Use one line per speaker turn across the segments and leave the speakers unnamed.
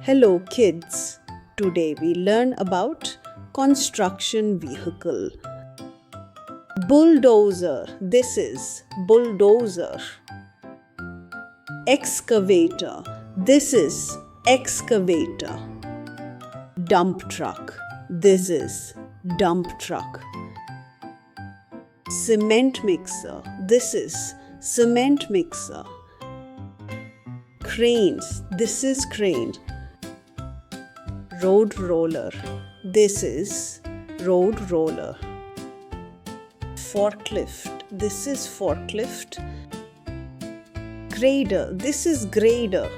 Hello kids, today we learn about construction vehicle. Bulldozer, this is bulldozer. Excavator, this is excavator. Dump truck, this is dump truck. Cement mixer, this is cement mixer. Cranes, this is crane. Road roller, this is road roller. Forklift, this is forklift. Grader, this is grader.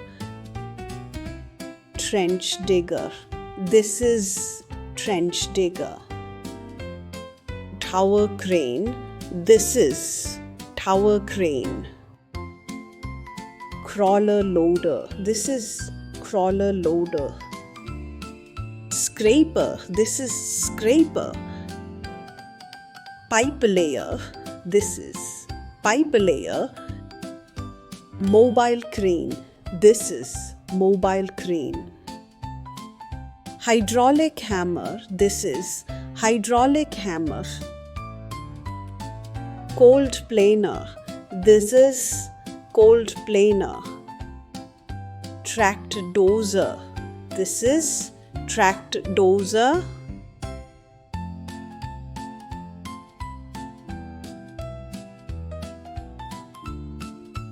Trench digger, this is trench digger. Tower crane, this is tower crane. Crawler loader, this is crawler loader. Scraper, this is scraper. Pipe layer, this is pipe layer. Mobile crane, this is mobile crane. Hydraulic hammer, this is hydraulic hammer. Cold planer, this is cold planer. Tracked dozer, this is tracked dozer.